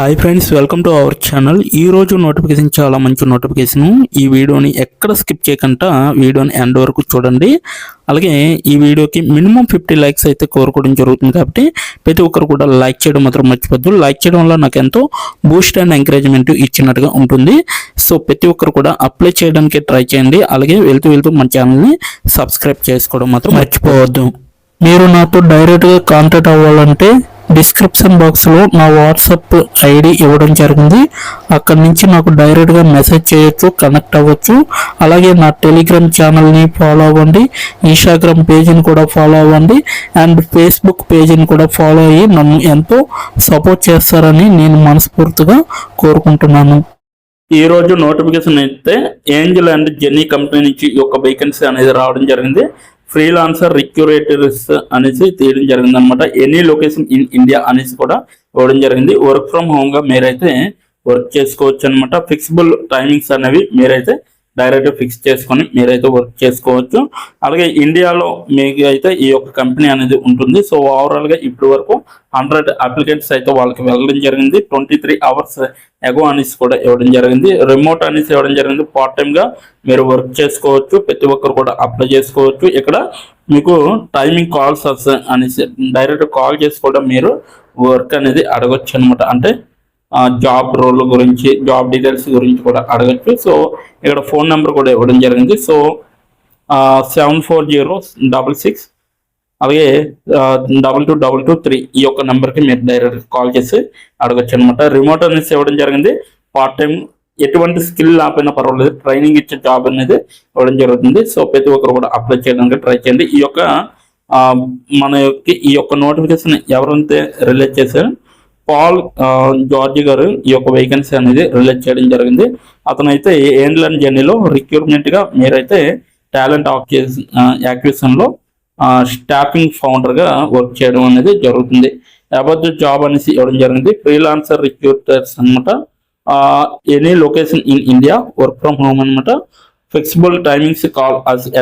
Hi friends, welcome to our channel. ఈ రోజు notification చాలా మంచి నోటిఫికేషన్. ఈ వీడియోని ఎక్కడ స్కిప్ చేయకుండా వీడియోని ఎండ్ వరకు చూడండి. అలాగే ఈ వీడియోకి మినిమం 50 లైక్స్ అయితే కోరుకోవడం జరుగుతుంది. కాబట్టి ప్రతి ఒక్కరు కూడా లైక్ చేయడం మాత్రం మర్చిపోద్దు. లైక్ చేయడం వల్ల నాకు ఎంతో బూస్ట్ అండ్ ఎంకరేజ్మెంట్ ఇచ్చినట్టుగా ఉంటుంది. సో ప్రతి ఒక్కరు కూడా అప్లై చేయడానికి ట్రై చేయండి. అలాగే వెళ్తూ మన ఛానల్ని సబ్స్క్రైబ్ చేసుకోవడం మాత్రం మర్చిపోవద్దు. మీరు నాతో డైరెక్ట్గా కాంటాక్ట్ అవ్వాలంటే డిస్క్రిప్షన్ బాక్స్లో నా వాట్సాప్ ఐడి ఇవ్వడం జరిగింది. అక్కడి నుంచి నాకు డైరెక్ట్గా మెసేజ్ చేయొచ్చు, కనెక్ట్ అవ్వచ్చు. అలాగే నా టెలిగ్రామ్ ఛానల్ని ఫాలో అవ్వండి, ఇన్స్టాగ్రామ్ పేజీని కూడా ఫాలో అవ్వండి, అండ్ ఫేస్బుక్ పేజీని కూడా ఫాలో అయ్యి నన్ను ఎంతో సపోర్ట్ చేస్తారని నేను మనస్ఫూర్తిగా కోరుకుంటున్నాను. ఈ రోజు నోటిఫికేషన్ అయితే ఏంజల్ అండ్ జెన్నీ కంపెనీ నుంచి ఒక వేకెన్సీ అనేది రావడం జరిగింది. ఫ్రీలాన్సర్ రిక్రూటర్స్ అనేసి తీయడం జరిగింది అనమాట. ఎనీ లొకేషన్ ఇన్ ఇండియా అనేసి కూడా ఇవ్వడం జరిగింది. వర్క్ ఫ్రమ్ హోమ్గా మీరైతే వర్క్ చేసుకోవచ్చు అనమాట. ఫిక్సిబుల్ టైమింగ్స్ అనేవి మీరైతే డైరెక్ట్ ఫిక్స్ చేసుకొని మీరైతే వర్క్ చేసుకోవచ్చు. అలాగే ఇండియాలో మీకు అయితే ఈ యొక్క కంపెనీ అనేది ఉంటుంది. సో ఓవరాల్గా ఇప్పటి వరకు 100 అప్లికెంట్స్ అయితే వాళ్ళకి వెళ్ళడం జరిగింది. 23 అవర్స్ ఎగో అనేసి కూడా ఇవ్వడం జరిగింది. రిమోట్ అనేసి ఇవ్వడం జరిగింది. పార్ట్ టైమ్గా మీరు వర్క్ చేసుకోవచ్చు. ప్రతి ఒక్కరు కూడా అప్లై చేసుకోవచ్చు. ఇక్కడ మీకు టైమింగ్ కాల్స్ అనేసి డైరెక్ట్ కాల్ చేసి కూడా మీరు వర్క్ అనేది అడగచ్చు అనమాట. అంటే జాబ్ రోల్ గురించి, జాబ్ డీటెయిల్స్ గురించి కూడా అడగచ్చు. సో ఇక్కడ ఫోన్ నెంబర్ కూడా ఇవ్వడం జరిగింది. సో 740666 అలాగే 222223 ఈ యొక్క నెంబర్కి మీరు డైరెక్ట్ కాల్ చేసి అడగచ్చు అనమాట. రిమోట్ అనేసి ఇవ్వడం జరిగింది. పార్ట్ టైం ఎటువంటి స్కిల్ లేకపోయినా పర్వాలేదు, ట్రైనింగ్ ఇచ్చే జాబ్ అనేది ఇవ్వడం జరుగుతుంది. సో ప్రతి ఒక్కరు కూడా అప్లై చేయడానికి ట్రై చేయండి. ఈ యొక్క నోటిఫికేషన్ ఎవరైతే రిలీజ్ చేశారో పాల్ జార్జ్ గారు ఈ యొక్క వేకెన్సీ అనేది రిలీజ్ చేయడం జరిగింది. అతనైతే ఏంజల్ అండ్ జెన్నీలో రిక్రూట్మెంట్గా మీరైతే టాలెంట్ యాక్విజిషన్లో స్టాఫింగ్ ఫౌండర్గా వర్క్ చేయడం అనేది జరుగుతుంది. అబౌట్ జాబ్ అనేసి ఇవ్వడం జరిగింది. ఫ్రీలాన్సర్ రిక్రూటర్స్ అనమాట. Any location in India, work from home అనమాట. ఫ్లెక్సిబుల్ టైమింగ్స్, కాల్ అస్ @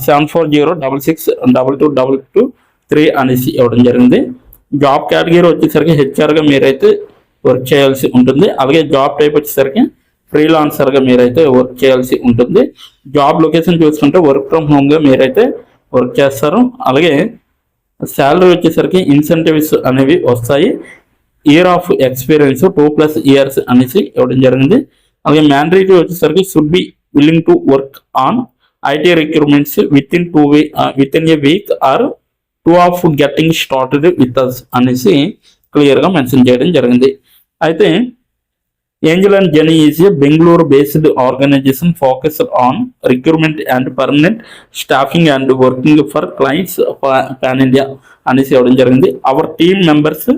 7406662223 అనేసి ఇవ్వడం జరిగింది. జాబ్ కేటగిరీ వచ్చేసరికి హెచ్ఆర్గా మీరైతే వర్క్ చేయాల్సి ఉంటుంది. అలాగే జాబ్ టైప్ వచ్చేసరికి ఫ్రీలాన్సర్గా మీరైతే వర్క్ చేయాల్సి ఉంటుంది. జాబ్ లొకేషన్ చూసుకుంటే వర్క్ ఫ్రమ్ హోమ్గా మీరైతే వర్క్ చేస్తారు. అలాగే శాలరీ వచ్చేసరికి ఇన్సెంటివ్స్ అనేవి వస్తాయి. ఇయర్ ఆఫ్ ఎక్స్పీరియన్స్ 2+ ఇయర్స్ అనేసి ఇవ్వడం జరిగింది. అలాగే మ్యాండేటరీ వచ్చేసరికి should be willing to work on IT recruitments within a week or 2 of getting started with us అనేసి క్లియర్గా మెన్షన్ చేయడం జరిగింది. అయితే Angel and Jenny is a Bengaluru based organisation focused on recruitment and permanent staffing and working for clients pan India అనేసి ఇవ్వడం జరిగింది. Our team members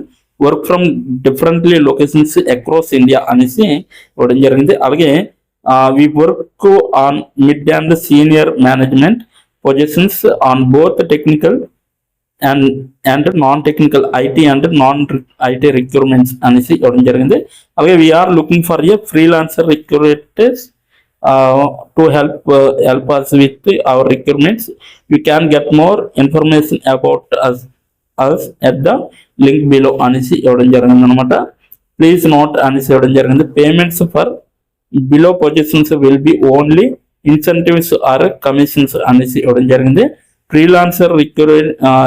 work from differently locations across India అనేసి ఇవ్వడం జరిగింది. అలాగే we work on mid and senior management positions on both technical and non technical IT and non IT recruitments అనేసి ఇవ్వడం జరిగింది. అలాగే we are looking for a freelancer recruiters to help us with our recruitments. You can get more information about us at the link below అనేసి ఇవ్వడం జరిగింది అనమాట. Please note అనేసి ఇవ్వడం జరిగింది. Payments for below positions will be only incentives or commissions అనేసి ఇవ్వడం జరిగింది. Freelancer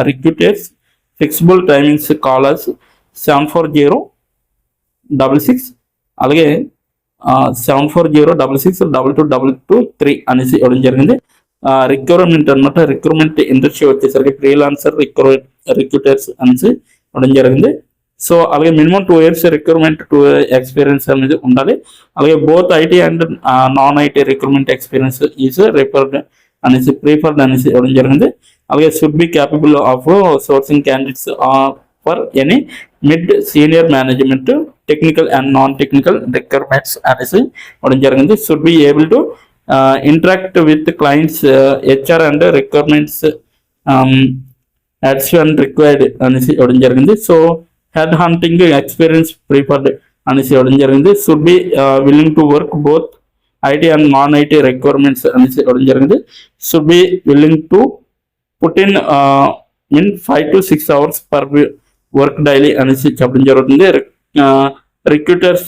recruiters flexible timings, callers 740666 అలాగే 740666222223 అనేసి ఇవ్వడం జరిగింది. రిక్రూట్మెంట్ అనమాట. రిక్రూట్మెంట్ ఇండస్ట్రీ వచ్చేసరికి ఫ్రీలాన్సర్ రిక్రూటర్స్ అనేసి ఇవ్వడం జరిగింది. సో అలాగే మినిమం 2 years రిక్రూట్మెంట్ 2 ఎక్స్పీరియన్స్ అనేది ఉండాలి. అలాగే both IT and non IT recruitment experience is preferred అనేసి ఇవ్వడం జరిగింది. అలాగే should be capable of sourcing candidates for any mid senior management technical and non technical requirements అనేసి ఇవ్వడం జరిగింది. Should be able to interact with clients HR and requirements ads and required అనేసి ఇవ్వడం జరిగింది. So head hunting experience preferred అనేసి ఇవ్వడం జరిగింది. Should be willing to work both IT and non IT requirements అనేసి ఇవ్వడం జరిగింది. Should be willing to put in 5 to 6 hours per work daily అనేసి చెప్పడం జరుగుతుంది. recruiters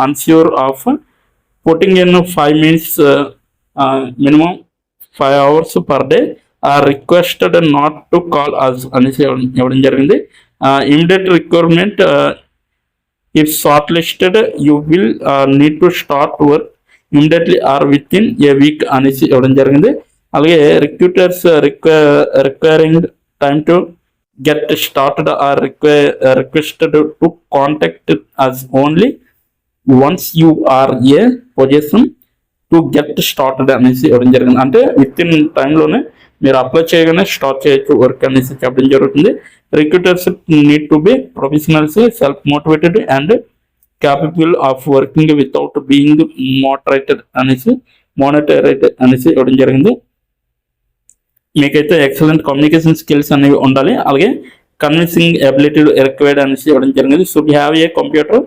unsure of putting in 5 minutes minimum 5 hours per day are requested not to call us అనేసి ఇవ్వడం జరిగింది. Immediate requirement, if shortlisted you will need to start work immediately or within a week అనేసి ఇవ్వడం జరిగింది. అలాగే recruiters requiring time to get started are requested to contact us only once you are a position to get started అనేసి ఇవ్వడం జరిగింది. అంటే with in టైంలోనే మీరు అప్లై చేయగానే స్టార్ట్ చేయొచ్చు వర్క్ అనేసి చెప్పడం జరుగుతుంది. Recruiters need to be professionals, self motivated and capable of working without being moderated అనేసి ఇవ్వడం జరిగింది. మీకైతే ఎక్సలెంట్ కమ్యూనికేషన్ స్కిల్స్ అనేవి ఉండాలి. అలాగే కన్విన్సింగ్ ఎబిలిటీ రిక్వైర్డ్ అనేసి ఇవ్వడం జరిగింది. Should have a computer,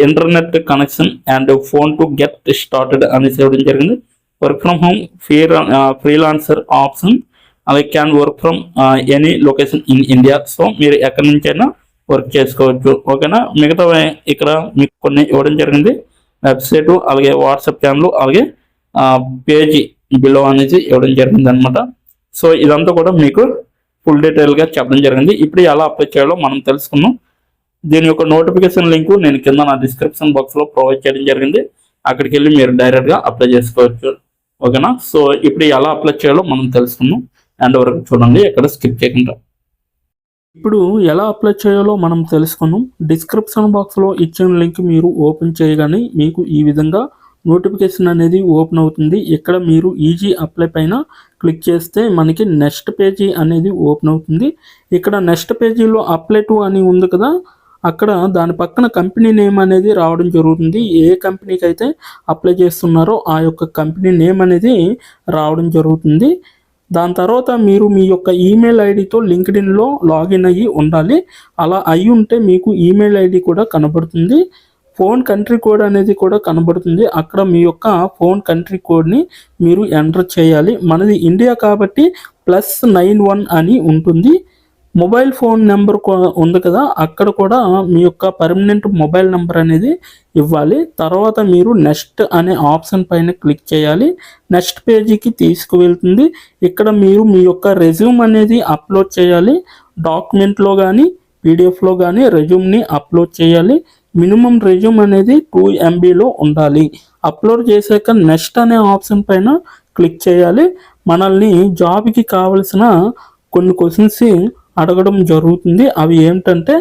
internet connection and phone to get started అనేసి ఇవ్వడం జరిగింది. Work from home, freelancer option, అలాగే can work from any location in India. So మీరు ఎక్కడి నుంచైనా వర్క్ చేసుకోవచ్చు. ఓకేనా. మిగతా ఇక్కడ మీకు కొన్ని ఇవ్వడం జరిగింది. వెబ్సైట్, అలాగే వాట్సాప్ ఛానల్, అలాగే పేజీ బిలో అనేది ఇవ్వడం జరిగింది అనమాట. సో ఇదంతా కూడా మీకు ఫుల్ డీటెయిల్గా చెప్పడం జరిగింది. ఇప్పుడు ఎలా అప్లై చేయాలో మనం తెలుసుకున్నాం. దీని యొక్క నోటిఫికేషన్ లింక్ నేను కింద నా డిస్క్రిప్షన్ బాక్స్లో ప్రొవైడ్ చేయడం జరిగింది. అక్కడికి వెళ్ళి మీరు డైరెక్ట్గా అప్లై చేసుకోవచ్చు. ఓకేనా. సో ఇప్పుడు ఎలా అప్లై చేయాలో మనం తెలుసుకున్నాం. అండ్ వరకు చూడండి, ఎక్కడ స్కిప్ చేయకుండా. ఇప్పుడు ఎలా అప్లై చేయాలో మనం తెలుసుకున్నాం. డిస్క్రిప్షన్ బాక్స్లో ఇచ్చిన లింక్ మీరు ఓపెన్ చేయగానే మీకు ఈ విధంగా నోటిఫికేషన్ అనేది ఓపెన్ అవుతుంది. ఇక్కడ మీరు ఈజీ అప్లై పైన క్లిక్ చేస్తే మనకి నెక్స్ట్ పేజీ అనేది ఓపెన్ అవుతుంది. ఇక్కడ నెక్స్ట్ పేజీలో అప్లై టు అని ఉంది కదా, అక్కడ దాని పక్కన కంపెనీ నేమ్ అనేది రావడం జరుగుతుంది. ఏ కంపెనీకి అయితే అప్లై చేస్తున్నారో ఆ యొక్క కంపెనీ నేమ్ అనేది రావడం జరుగుతుంది. దాని తర్వాత మీరు మీ యొక్క ఈమెయిల్ ఐడితో లింక్డ్ఇన్లో లాగిన్ అయ్యి ఉండాలి. అలా అయి ఉంటే మీకు ఈమెయిల్ ఐడి కూడా కనబడుతుంది. ఫోన్ కంట్రీ కోడ్ అనేది కూడా కనబడుతుంది. అక్కడ మీ యొక్క ఫోన్ కంట్రీ కోడ్ని మీరు ఎంటర్ చేయాలి. మనది ఇండియా కాబట్టి +91 అని ఉంటుంది. మొబైల్ ఫోన్ నెంబర్ ఉంది కదా, అక్కడ కూడా మీ యొక్క పర్మనెంట్ మొబైల్ నెంబర్ అనేది ఇవ్వాలి. తర్వాత మీరు నెక్స్ట్ అనే ఆప్షన్ పైన క్లిక్ చేయాలి. నెక్స్ట్ పేజీకి తీసుకువెళ్తుంది. ఇక్కడ మీరు మీ యొక్క రెజ్యూమ్ అనేది అప్లోడ్ చేయాలి. డాక్యుమెంట్లో కానీ పీడిఎఫ్లో కానీ రెజ్యూమ్ని అప్లోడ్ చేయాలి. మినిమం రెజ్యూమ్ అనేది 2 MBలో ఉండాలి. అప్లోడ్ చేశాక నెక్స్ట్ అనే ఆప్షన్ పైన క్లిక్ చేయాలి. మనల్ని జాబ్కి కావలసిన కొన్ని క్వశ్చన్స్ అడగడం జరుగుతుంది. అవి ఏమిటంటే,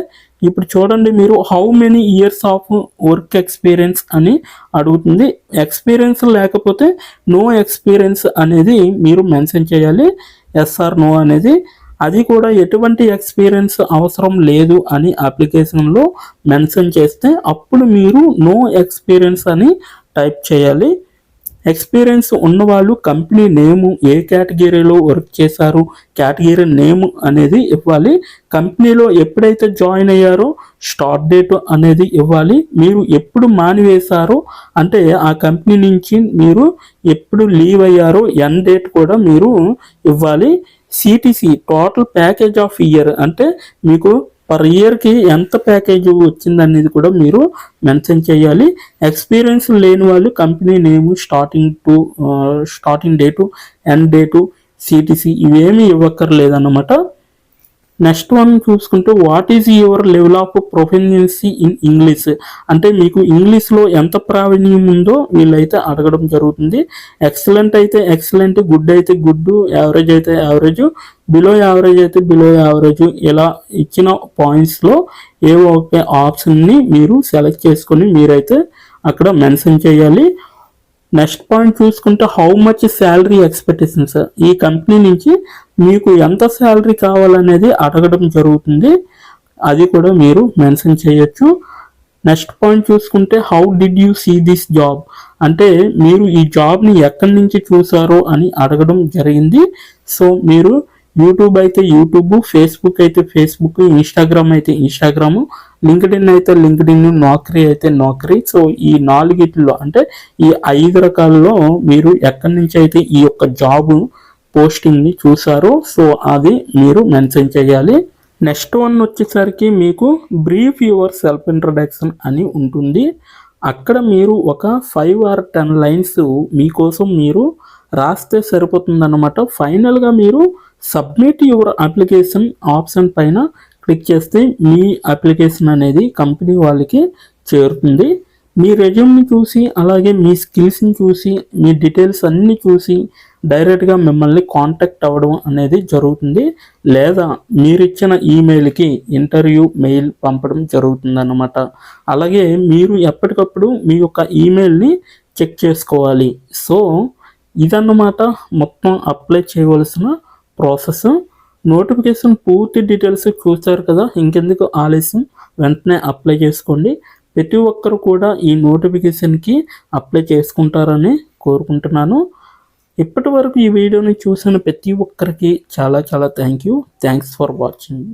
ఇప్పుడు చూడండి, మీరు how many years of work experience అని అడుగుతుంది. ఎక్స్పీరియన్స్ లేకపోతే నో ఎక్స్పీరియన్స్ అనేది మీరు మెన్షన్ చేయాలి. ఎస్ ఆర్ నో అనేది. అది కూడా ఎటువంటి ఎక్స్పీరియన్స్ అవసరం లేదు అని అప్లికేషన్లో మెన్షన్ చేస్తే అప్పుడు మీరు నో ఎక్స్పీరియన్స్ అని టైప్ చేయాలి. ఎక్స్పీరియన్స్ ఉన్నవాళ్ళు కంపెనీ నేము, ఏ కేటగిరీలో వర్క్ చేశారు, కేటగిరీ నేమ్ అనేది ఇవ్వాలి. కంపెనీలో ఎప్పుడైతే జాయిన్ అయ్యారో స్టార్ట్ డేట్ అనేది ఇవ్వాలి. మీరు ఎప్పుడు మానివేశారో అంటే ఆ కంపెనీ నుంచి మీరు ఎప్పుడు లీవ్ అయ్యారో ఎండ్ డేట్ కూడా మీరు ఇవ్వాలి. CTC total package of year అంటే మీకు పర్ ఇయర్కి ఎంత ప్యాకేజ్ వచ్చిందనేది కూడా మీరు మెన్షన్ చేయాలి. ఎక్స్పీరియన్స్ లేని వాళ్ళు company name, starting date, end date, CTC ఇవేమీ ఇవ్వక్కర్లేదన్నమాట. నెక్స్ట్ వన్ చూసుకుంటే, what is your level of proficiency in English అంటే మీకు ఇంగ్లీష్లో ఎంత ప్రావీణ్యం ఉందో వీళ్ళైతే అడగడం జరుగుతుంది. ఎక్సలెంట్ అయితే ఎక్సలెంట్, గుడ్ అయితే గుడ్, యావరేజ్ అయితే యావరేజ్, బిలో యావరేజ్ అయితే బిలో యావరేజ్, ఇలా ఇచ్చిన పాయింట్స్లో ఏవో ఒక ఆప్షన్ని మీరు సెలెక్ట్ చేసుకొని మీరైతే అక్కడ మెన్షన్ చేయాలి. నెక్స్ట్ పాయింట్ చూసుకుంటే, హౌ మచ్ శాలరీ ఎక్స్పెక్టేషన్స్, ఈ కంపెనీ నుంచి మీకు ఎంత శాలరీ కావాలనేది అడగడం జరుగుతుంది. అది కూడా మీరు మెన్షన్ చేయొచ్చు. నెక్స్ట్ పాయింట్ చూసుకుంటే, how did you see this job అంటే మీరు ఈ జాబ్ని ఎక్కడి నుంచి చూసారో అని అడగడం జరిగింది. సో మీరు యూట్యూబ్ అయితే యూట్యూబ్, ఫేస్బుక్ అయితే ఫేస్బుక్, ఇన్స్టాగ్రామ్ అయితే ఇన్స్టాగ్రామ్, లింక్డ్ఇన్ అయితే లింక్డ్ఇన్, నౌకరీ అయితే నౌకరీ. సో ఈ 4 అంటే ఈ 5 రకాలలో మీరు ఎక్కడి నుంచి అయితే ఈ యొక్క జాబ్ పోస్టింగ్ని చూసారో సో అది మీరు మెన్షన్ చేయాలి. నెక్స్ట్ వన్ వచ్చేసరికి మీకు బ్రీఫ్ యువర్ సెల్ఫ్ ఇంట్రడక్షన్ అని ఉంటుంది. అక్కడ మీరు ఒక 5 or 10 లైన్స్ మీకోసం మీరు రాస్తే సరిపోతుందన్నమాట. ఫైనల్గా మీరు సబ్మిట్ యువర్ అప్లికేషన్ ఆప్షన్ పైన క్లిక్ చేస్తే మీ అప్లికేషన్ అనేది కంపెనీ వాళ్ళకి చేరుతుంది. మీ రెజ్యూమ్ని చూసి అలాగే మీ స్కిల్స్ని చూసి మీ డీటెయిల్స్ అన్నీ చూసి డైరెక్ట్గా మిమ్మల్ని కాంటాక్ట్ అవ్వడం అనేది జరుగుతుంది. లేదా మీరు ఇచ్చిన ఈమెయిల్కి ఇంటర్వ్యూ మెయిల్ పంపడం జరుగుతుందన్నమాట. అలాగే మీరు ఎప్పటికప్పుడు మీ యొక్క ఈమెయిల్ని చెక్ చేసుకోవాలి. సో ఇదన్నమాట మొత్తం అప్లై చేయవలసిన ప్రాసెస్. నోటిఫికేషన్ పూర్తి డీటెయిల్స్ చూస్తారు కదా, ఇంకెందుకు ఆలస్యం, వెంటనే అప్లై చేసుకోండి. ప్రతి ఒక్కరు కూడా ఈ నోటిఫికేషన్కి అప్లై చేసుకుంటారని కోరుకుంటున్నాను. ఇప్పటి వరకు ఈ వీడియోని చూసిన ప్రతి ఒక్కరికి చాలా థ్యాంక్స్ ఫర్ వాచింగ్.